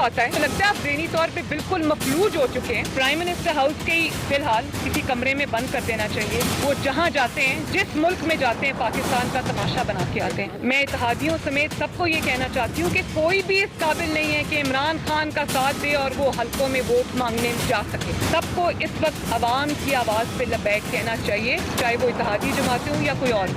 आता है तो लगता है आप ज़हनी तौर पे बिल्कुल मफलूज हो चुके हैं। प्राइम मिनिस्टर हाउस के ही फिलहाल किसी कमरे में बंद कर देना चाहिए। वो जहाँ जाते हैं, जिस मुल्क में जाते हैं, पाकिस्तान का तमाशा बना के आते हैं। मैं इत्तेहादियों समेत सबको ये कहना चाहती हूँ कि कोई भी इस काबिल नहीं है कि इमरान खान का साथ दे और वो हल्कों में वोट मांगने जा सके। सबको इस वक्त अवाम की आवाज़ पे लबैक कहना चाहिए, चाहे वो इत्तेहादी जमातें हों या कोई और।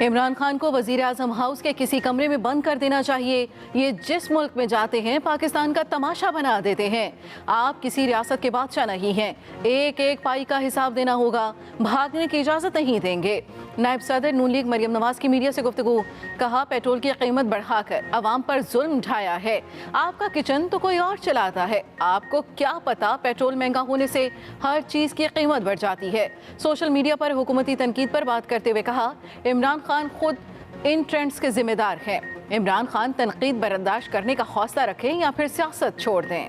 इमरान खान को वजीर आजम हाउस के किसी कमरे में बंद कर देना चाहिए। ये जिस मुल्क में जाते हैं पाकिस्तान का तमाशा बना देते हैं। आप किसी रियासत के बादशाह नहीं हैं, एक एक पाई का हिसाब देना होगा, भागने की इजाज़त नहीं देंगे। नायब सदर नून लीग मरियम नवाज की मीडिया से गुफ्तगू, कहा पेट्रोल की कीमत बढ़ाकर अवाम पर जुल्म ढाया है। आपका किचन तो कोई और चलाता है, आपको क्या पता पेट्रोल महंगा होने से हर चीज़ की कीमत बढ़ जाती है। सोशल मीडिया पर हुकूमती तनकीद पर बात करते हुए कहा, इमरान खान खुद इन ट्रेंड्स के जिम्मेदार हैं। इमरान खान तनकीद बर्दाश्त करने का हौसला रखें या फिर सियासत छोड़ दें।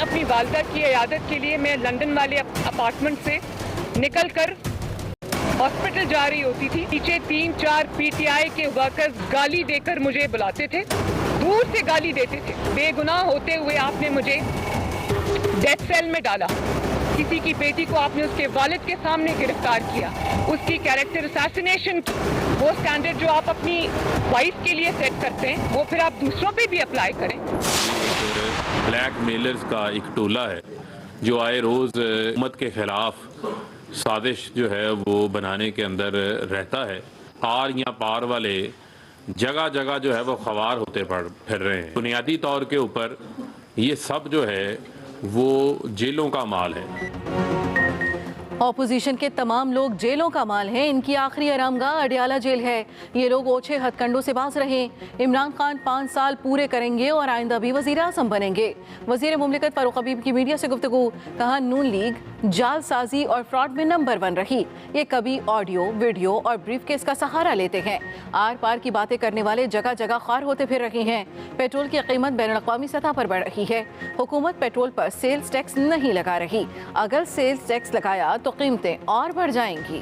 अपनी वालदा की इयादत के लिए मैं लंदन वाले अपार्टमेंट से निकलकर हॉस्पिटल जा रही होती थी। पीछे 3-4 पीटीआई के वर्कर्स गाली देकर मुझे बुलाते थे, दूर से गाली देते थे। बेगुनाह होते हुए आपने मुझे डेथ सेल में डाला। किसी की बेटी को आपने उसके वालिद के सामने गिरफ्तार किया, उसकी कैरेक्टर असैसिनेशन की। वो स्टैंडर्ड जो आप अपनी वाइफ के लिए सेट करते हैं, वो फिर आप दूसरों पे भी अप्लाई करें। ब्लैक मेलर्स का एक टोला है जो आए रोज हुकूमत के खिलाफ साजिश जो है वो बनाने के अंदर रहता है। आर या पार वाले जगह जगह जो है वो खवार होते फिर रहे हैं। बुनियादी तौर के ऊपर ये सब जो है वो जेलों का माल है। ऑपोजिशन के तमाम लोग जेलों का माल हैं। इनकी आखिरी आरामगाह अडयाला जेल है। ये लोग ओछे हथकंडों से बाज रहे। इमरान खान 5 साल पूरे करेंगे और आइंदा भी वजीर आज़म बनेंगे। वजीर मुमलिकत फारूक हबीब की मीडिया से गुफ्तगू, कहा नून लीग जालसाजी और फ्रॉड में नंबर 1 रही। ये कभी ऑडियो, वीडियो और ब्रीफकेस का सहारा लेते हैं। आर पार की बातें करने वाले जगह जगह खार होते फिर रहे हैं। पेट्रोल की कीमत बैनुल-अक़वामी सतह पर बढ़ रही है। हुकूमत पेट्रोल पर सेल्स टैक्स नहीं लगा रही। अगर सेल्स टैक्स लगाया तो कीमतें और बढ़ जाएंगी।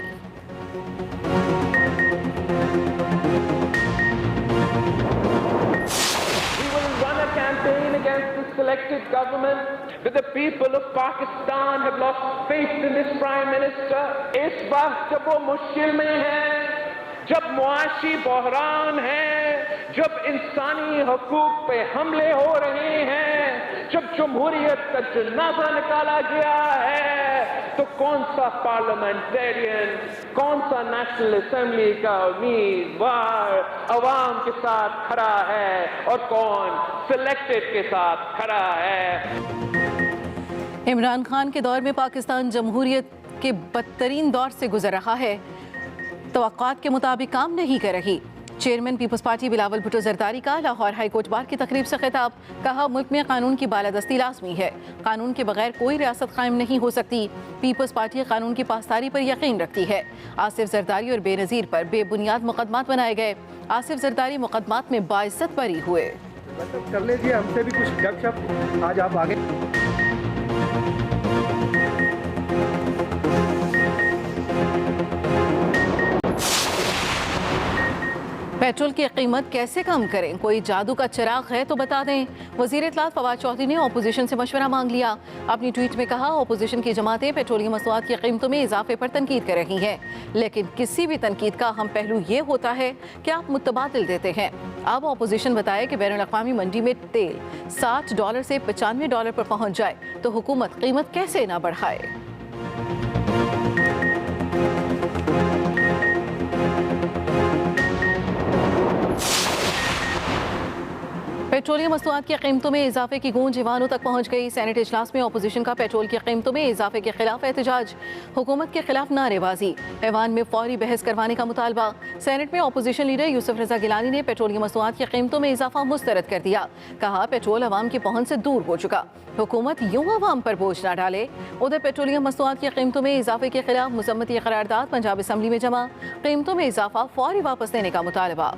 We will run a campaign against this selected government, but the people of Pakistan have lost faith in this Prime Minister. इस वक्त जब वो मुश्किल में है, जब मुआशी बहरान है, जब इंसानी हकूक पे हमले हो रहे हैं, जब जमहूरियत का जनाजा निकाला गया है, तो कौन सा पार्लियामेंटेरियन, कौन सा नेशनल असेंबली का उम्मीदवार अवाम के साथ खड़ा है और कौन सिलेक्टेड के साथ खड़ा है। इमरान खान के दौर में पाकिस्तान जमहूरियत के बदतरीन दौर से गुजर रहा है। तवक्कात के मुताबिक काम नहीं कर रही। चेयरमैन पीपल्स पार्टी बिलावल भुट्टो जरदारी का लाहौर हाई कोर्ट बार की तकरीब से खिताब, कहा मुल्क में कानून की बालादस्ती लाजमी है। कानून के बगैर कोई रियासत कायम नहीं हो सकती। पीपल्स पार्टी कानून की पासदारी पर यकीन रखती है। आसिफ जरदारी और बेनज़ीर पर बेबुनियाद मुकदमात बनाए गए। आसिफ जरदारी मुकदमात में बाइज्जत बरी हुए। कर लीजिए, हमसे भी कुछ गपशप आज आप आगे। पेट्रोल की कीमत कैसे कम करें, कोई जादू का चिराग है तो बता दें। वज़ीर इत्तलात फवाद चौधरी ने अपोजिशन से मशवरा मांग लिया। अपनी ट्वीट में कहा, अपोजिशन की जमातें पेट्रोलियम मसनूआत की कीमतों में इजाफे पर तनकीद कर रही हैं, लेकिन किसी भी तनकीद का अहम पहलू ये होता है कि आप मुतबादिल देते हैं। अब अपोजिशन बताए कि बैनुल-अक़वामी मंडी में तेल $60 से $95 पर पहुँच जाए तो हुकूमत कीमत कैसे ना बढ़ाए। पेट्रोलियम मसनूआत की कीमतों में इजाफे की गूंज ईवानों तक पहुंच गई। सेनेट इजलास में अपोजिशन का पेट्रोल की कीमतों में इजाफे के खिलाफ एहतजाज, हुकूमत के खिलाफ नारेबाजी, ऐवान में फौरी बहस करवाने का मुतालबा। सेनेट में अपोजिशन लीडर यूसुफ रजा गिलानी ने पेट्रोलियम मसनूआत की कीमतों में इजाफा मुस्तरद कर दिया। कहा, पेट्रोल अवाम की पहुंच से दूर हो चुका, हुकूमत यूं अवाम पर बोझ न डाले। उधर पेट्रोलियम मसनूआत की कीमतों में इजाफे के खिलाफ मुज़म्मती करारदाद पंजाब असम्बली में जमा, कीमतों में इजाफा फौरी वापस लेने का मुतालबा।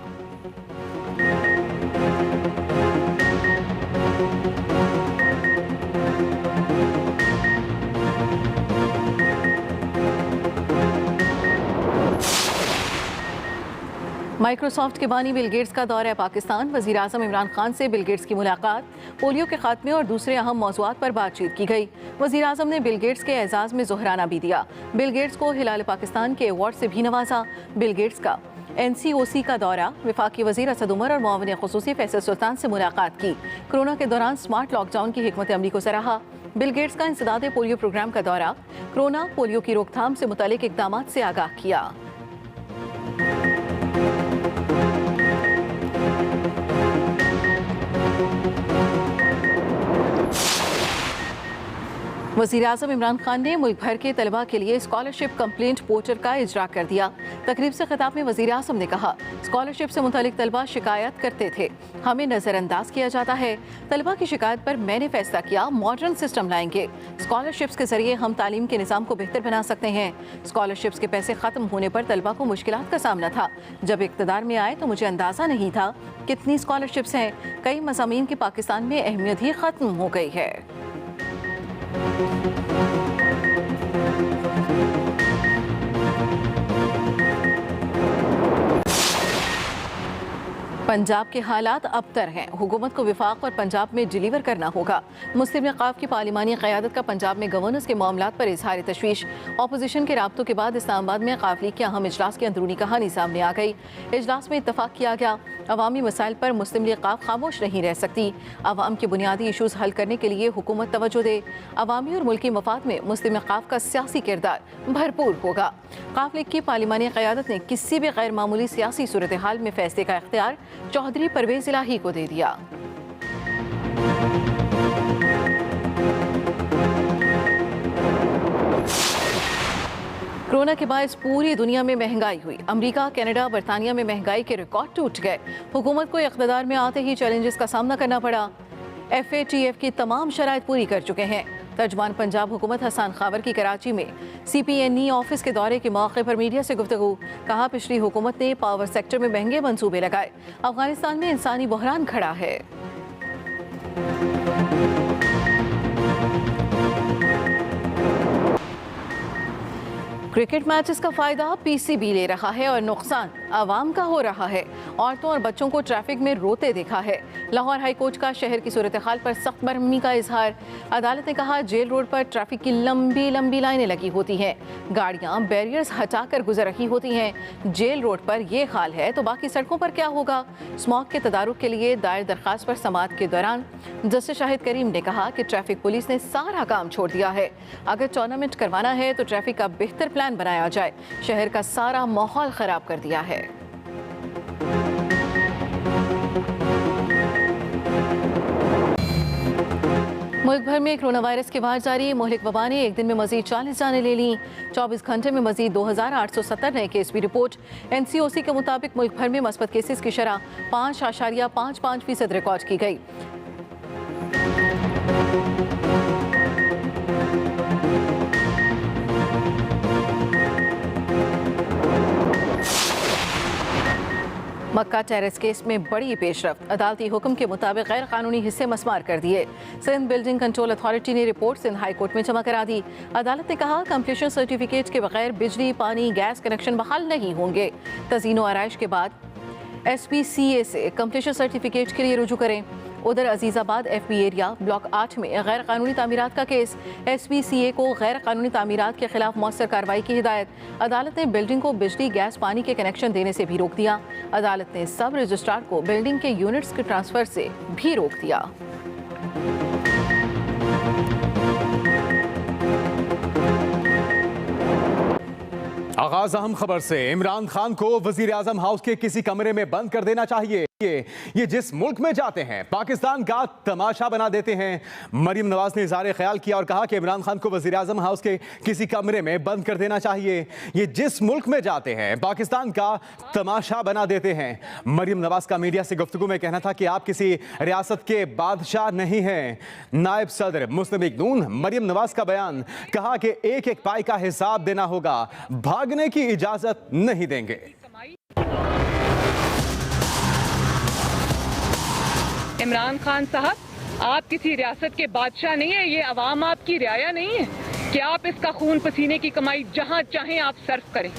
माइक्रोसॉफ्ट के बानी बिल गेट्स का दौरा पाकिस्तान। वज़ीर आज़म इमरान खान से बिल गेट्स की मुलाकात, पोलियो के खात्मे और दूसरे अहम मौज़ूआत पर बातचीत की गई। वज़ीर आज़म ने बिल गेट्स के एजाज़ में ज़ोहराना भी दिया। बिल गेट्स को हिलाल पाकिस्तान के अवार्ड से भी नवाजा। बिल गेट्स का NCOC का दौरा, वफाकी वज़ीर असद उमर और मुआविन ख़ुसूसी फैसल सुल्तान से मुलाकात की। कोरोना के दौरान स्मार्ट लॉकडाउन की हिकमत अमली को सराहा। बिल गेट्स का इंसदाद पोलियो प्रोग्राम का दौरा, कोरोना पोलियो की रोकथाम से मुतालिक इक़दाम से आगाह किया। वज़ीर आज़म इमरान खान ने मुल्क भर के तलबा के लिए स्कॉलरशिप कंप्लेंट पोर्टल का इजरा कर दिया। तकरीब से खिताब में वज़ीर आज़म ने कहा, स्कॉलरशिप से मुतालिक तलबा शिकायत करते थे, हमें नज़रअंदाज किया जाता है। तलबा की शिकायत पर मैंने फैसला किया, मॉडर्न सिस्टम लाएंगे। स्कॉलरशिप्स के जरिए हम तालीम के निज़ाम को बेहतर बना सकते हैं। स्कॉलरशिप्स के पैसे ख़त्म होने पर तलबा को मुश्किलात का सामना था। जब इक़्तिदार में आए तो मुझे अंदाज़ा नहीं था कितनी स्कॉलरशिप्स हैं। कई मज़ामीन की पाकिस्तान में अहमियत ही ख़त्म हो गई है। पंजाब के हालात अबतर हैं। हुकूमत को विफाक और पंजाब में डिलीवर करना होगा। मुस्लिम लीग की पार्लिमानी क़यादत का पंजाब में गवर्नेंस के मामलात पर इजहार तशवीश। अपोजिशन के राब्तों के बाद इस्लामाबाद में क़ाफ लीग के अहम इजलास की अंदरूनी कहानी सामने आ गई। इजलास में इत्तफाक किया गया, अवामी मसाइल पर मुस्लिम लीग खामोश नहीं रह सकती। अवाम के बुनियादी इशूज़ हल करने के लिए हुकूमत तवज्जो दे। अवामी और मुल्की मफाद में मुस्लिम लीग का सियासी किरदार भरपूर होगा। क़ाफ लीग की पार्लिमानी क़यादत ने किसी भी गैर मामूली सियासी सूरत हाल में फैसले का इख्तियार चौधरी परवेज़ इलाही को दे दिया। कोरोना के बायस पूरी दुनिया में महंगाई हुई। अमेरिका, कनाडा, बरतानिया में महंगाई के रिकॉर्ड टूट गए। हुकूमत को इक़्तिदार में आते ही चैलेंजेस का सामना करना पड़ा। FATF की तमाम शराइत पूरी कर चुके हैं। तर्जुमान पंजाब हुकूमत हसन खावर की कराची में CPNE ऑफिस के दौरे के मौके पर मीडिया से गुफ्तगू। कहा, पिछली हुकूमत ने पावर सेक्टर में महंगे मंसूबे लगाए। अफगानिस्तान में इंसानी बहरान खड़ा है। क्रिकेट मैचेस का फ़ायदा PCB ले रहा है और नुकसान आवाम का हो रहा है। औरतों और बच्चों को ट्रैफिक में रोते देखा है। लाहौर हाई कोर्ट का शहर की सूरत हाल पर सख्त बरहमी का इजहार। अदालत ने कहा, जेल रोड पर ट्रैफिक की लंबी लंबी लाइनें लगी होती हैं, गाड़ियां बैरियर्स हटाकर गुजर रही होती हैं। जेल रोड पर यह हाल है तो बाकी सड़कों पर क्या होगा। स्मॉग के तदारुक के लिए दायर दरख्वास्त पर समाअत के दौरान जस्टिस शाहिद करीम ने कहा कि ट्रैफिक पुलिस ने सारा काम छोड़ दिया है। अगर टूर्नामेंट करवाना है तो ट्रैफिक का बेहतर प्लान बनाया जाए। शहर का सारा माहौल खराब कर दिया है। मुल्क भर में कोरोना वायरस की वार जारी। मोहलिक वबा ने एक दिन में मजीद 40 जानें ले लीं। 24 घंटे में मजीद 2870 नए केस भी रिपोर्ट। NCOC के मुताबिक मुल्क भर में मस्बत केसेस की शरह 5.55% रिकॉर्ड की गई। मक्का टेरेस केस में बड़ी पेशरफ्त। अदालती हुक्म के मुताबिक गैर कानूनी हिस्से मस्मार कर दिए। सिंध बिल्डिंग कंट्रोल अथॉरिटी ने रिपोर्ट सिंध हाई कोर्ट में जमा करा दी। अदालत ने कहा, कंप्लीशन सर्टिफिकेट के बगैर बिजली, पानी, गैस कनेक्शन बहाल नहीं होंगे। तज़ीन व आराइश के बाद SPCA से कंप्लीशन सर्टिफिकेट के लिए रुजू करें। उधर अजीज़ाबाद FB एरिया ब्लॉक 8 में गैर कानूनी तामीरात का केस। SPCA को गैर कानूनी तामीरात के खिलाफ मौसर कार्रवाई की हिदायत। अदालत ने बिल्डिंग को बिजली, गैस, पानी के कनेक्शन देने से भी रोक दिया। अदालत ने सब रजिस्ट्रार को बिल्डिंग के यूनिट्स के ट्रांसफर से भी रोक दिया। आगाज अहम खबर से। इमरान खान को वजीर आजम हाउस के किसी कमरे में बंद कर देना चाहिए। ये जिस मुल्क में जाते हैं पाकिस्तान का तमाशा बना देते हैं। मरीम नवाज ने इज़हार ख्याल किया और कहा कि इमरान खान को वजीर आजम हाउस के किसी कमरे में बंद कर देना चाहिए। ये जिस मुल्क में जाते हैं पाकिस्तान का तमाशा बना देते हैं। मरीम नवाज का मीडिया से गुफ्तगू में कहना था कि आप किसी रियासत के बादशाह नहीं हैं। नायब सदर मुस्लिम लीग नून मरीम नवाज का बयान। कहा कि एक एक पाई का हिसाब देना होगा, भागने की इजाजत नहीं देंगे। इमरान खान साहब, आप किसी रियासत के बादशाह नहीं है, ये अवाम आपकी रियाया नहीं है कि आप इसका खून पसीने की कमाई जहां चाहें आप सर्फ करें।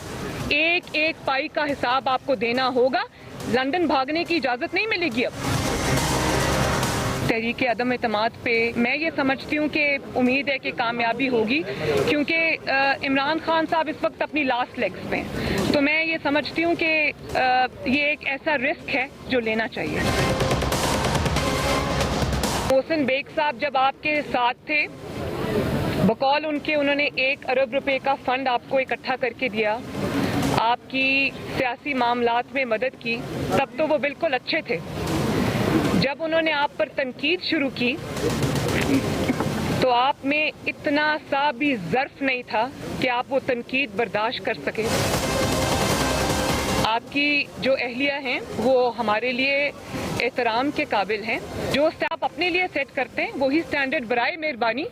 एक एक पाई का हिसाब आपको देना होगा। लंदन भागने की इजाजत नहीं मिलेगी अब। तहरीक अदम एतमाद पे मैं ये समझती हूँ कि उम्मीद है कि कामयाबी होगी, क्योंकि इमरान खान साहब इस वक्त अपनी लास्ट लेग्स पे हैं। तो मैं ये समझती हूँ कि ये एक ऐसा रिस्क है जो लेना चाहिए। मोहसिन बेग साहब जब आपके साथ थे, बकौल उनके उन्होंने 1 अरब रुपए का फंड आपको इकट्ठा करके दिया, आपकी सियासी मामलात में मदद की, तब तो वो बिल्कुल अच्छे थे। जब उन्होंने आप पर तनकीद शुरू की तो आप में इतना सा भी ज़र्फ नहीं था कि आप वो तनकीद बर्दाश्त कर सके। आपकी जो अहलिया हैं वो हमारे लिए एहतराम के काबिल हैं। जो आप अपने लिए सेट करते हैं वही स्टैंडर्ड बराए मेहरबानी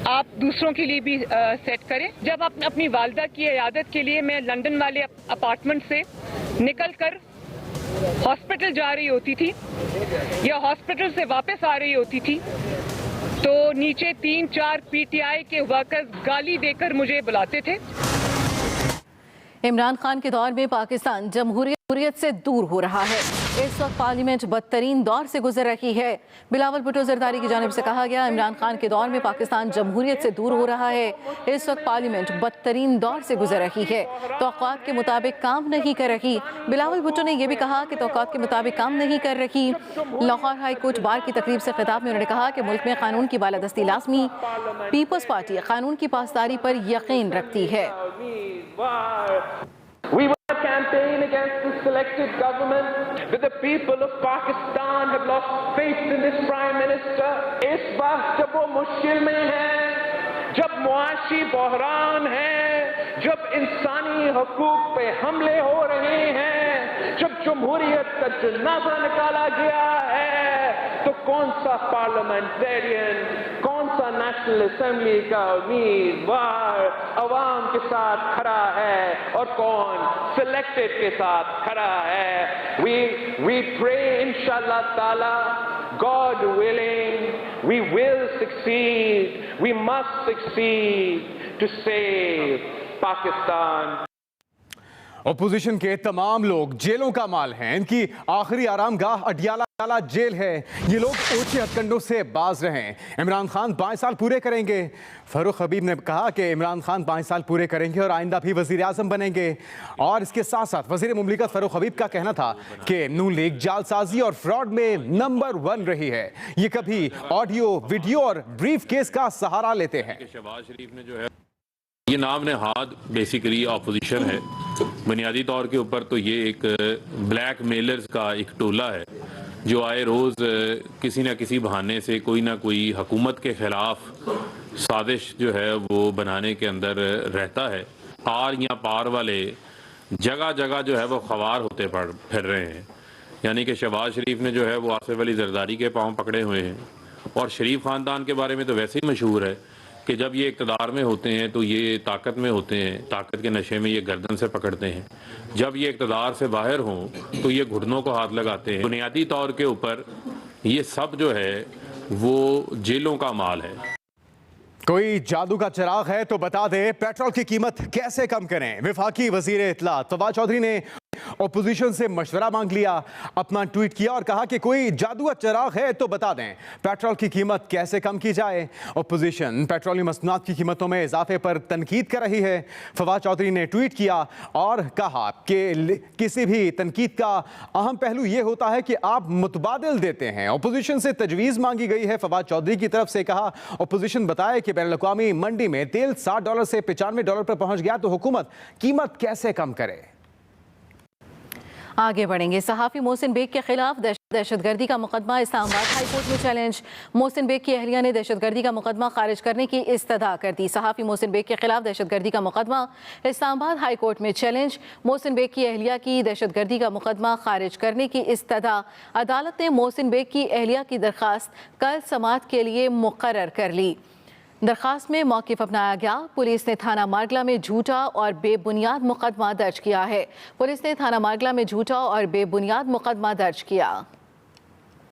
आप दूसरों के लिए भी सेट करें। जब आप अपनी वालदा की इयादत के लिए मैं लंदन वाले अपार्टमेंट से निकल कर हॉस्पिटल जा रही होती थी या हॉस्पिटल से वापस आ रही होती थी, तो नीचे 3-4 पीटीआई के वर्कर्स गाली देकर मुझे बुलाते थे। इमरान खान के दौर में पाकिस्तान जमहूरियत से दूर हो रहा है। इस वक्त पार्लियामेंट बदतरीन दौर से गुजर रही है। बिलावल भुट्टो जरदारी की जानिब से कहा गया, इमरान खान के दौर में पाकिस्तान जमहूरियत से दूर हो रहा है। इस वक्त पार्लियामेंट बदतरीन दौर से गुजर रही है, तौक़ात के मुताबिक काम नहीं कर रही। बिलावल भुट्टो ने यह भी कहा कि तौक़ात के मुताबिक काम नहीं कर रही। लाहौर हाई कोर्ट बार की तकरीब से खिताब में उन्होंने कहा कि मुल्क में कानून की बालादस्ती लाजमी। पीपल्स पार्टी कानून की पासदारी पर यकीन रखती है। We will campaign against this selected government, but the people of Pakistan have lost faith in this Prime Minister. इस वक्त जब वो मुश्किल में है, जब मुआशी बहरान है, जब इंसानी हकूक पे हमले हो रहे हैं, जब जमहूरियत का जनाजा निकाला गया है, तो कौन सा पार्लियामेंटेरियन, कौन सा नेशनल असेंबली का उम्मीदवार अवाम के साथ खड़ा है और कौन सिलेक्टेड के साथ खड़ा है। We pray inshallah ta'ala, God willing, we will succeed, we must succeed to save Pakistan. Opposition के तमाम लोग जेलों का माल हैं। इनकी आखिरी आरामगाह अडियाला जेल है। ये लोग ओछे हथकंडों से बाज रहे हैं। इमरान खान 5 साल पूरे करेंगे। फारूक हबीब ने कहा कि इमरान खान 5 साल पूरे करेंगे और आइंदा भी वजीर आजम बनेंगे। और इसके साथ साथ वजीर मुमलिकत फारूक हबीब का कहना था कि नून लीग जालसाजी और फ्रॉड में नंबर 1 रही है। ये कभी ऑडियो, वीडियो और ब्रीफ केस का सहारा लेते हैं। शहबाज शरीफ ने जो है ये नाम नहाद बेसिकली अपोजिशन है। बुनियादी तौर के ऊपर तो ये एक ब्लैक मेलर्स का एक टोला है जो आए रोज़ किसी न किसी बहाने से कोई ना कोई हुकूमत के ख़िलाफ़ साजिश जो है वो बनाने के अंदर रहता है। आर या पार वाले जगह जगह जो है वो खवार होते फिर रहे हैं। यानी कि शहबाज शरीफ ने जो है वो आसिफ अली जरदारी के पाँव पकड़े हुए हैं। और शरीफ ख़ानदान के बारे में तो वैसे ही मशहूर है कि जब ये इक़्तिदार में होते हैं तो ये ताकत में होते हैं, ताकत के नशे में ये गर्दन से पकड़ते हैं। जब ये इक़्तिदार से बाहर हों तो ये घुटनों को हाथ लगाते हैं। बुनियादी तौर के ऊपर ये सब जो है वो जेलों का माल है। कोई जादू का चिराग है तो बता दे, पेट्रोल की कीमत कैसे कम करें। वफाकी वजीर इत्तला फवाद चौधरी ने ओपोजिशन से मशवरा मांग लिया, अपना ट्वीट किया और कहा कि कोई जादू का चिराग है तो बता दें, पेट्रोल की कीमत कैसे कम की जाए। ओपोजिशन पेट्रोलियम मसनूआत की कीमतों में इजाफे पर तनकीद कर रही है। फवाद चौधरी ने ट्वीट किया और कहा कि किसी भी तनकीद का अहम पहलू यह होता है कि आप मुतबादिल देते हैं। ओपोजिशन से तजवीज़ मांगी गई है। फवाद चौधरी की तरफ से कहा, ओपोजिशन बताए कि बैनुल-अक़वामी मंडी में तेल $60 से $95 पर पहुंच गया तो हुकूमत कीमत कैसे कम करे। आगे बढ़ेंगे। सहाफ़ी मोहसिन बेग के खिलाफ दहशतगर्दी का मुकदमा इस्लामाबाद हाई कोर्ट में चैलेंज। मोहसिन बेग की अहलिया ने दहशतगर्दी का मुकदमा खारिज करने की इस्तदा कर दी। सहाफ़ी मोहसिन बेग के खिलाफ दहशतगर्दी का मुकदमा इस्लामाबाद हाई कोर्ट में चैलेंज। मोहसिन बेग की अहलिया की दहशतगर्दी का मुकदमा खारिज करने की इस्तदा। अदालत ने मोहसिन बेग की अहलिया की दरख्वास्त कल समाअत के लिए मुकर्रर कर ली। दरख्वास्त में मौक़िफ़ अपनाया गया। पुलिस ने थाना मारगला में झूठा और बेबुनियाद मुकदमा दर्ज किया है। पुलिस ने थाना मारगला में झूठा और बेबुनियाद मुकदमा दर्ज किया।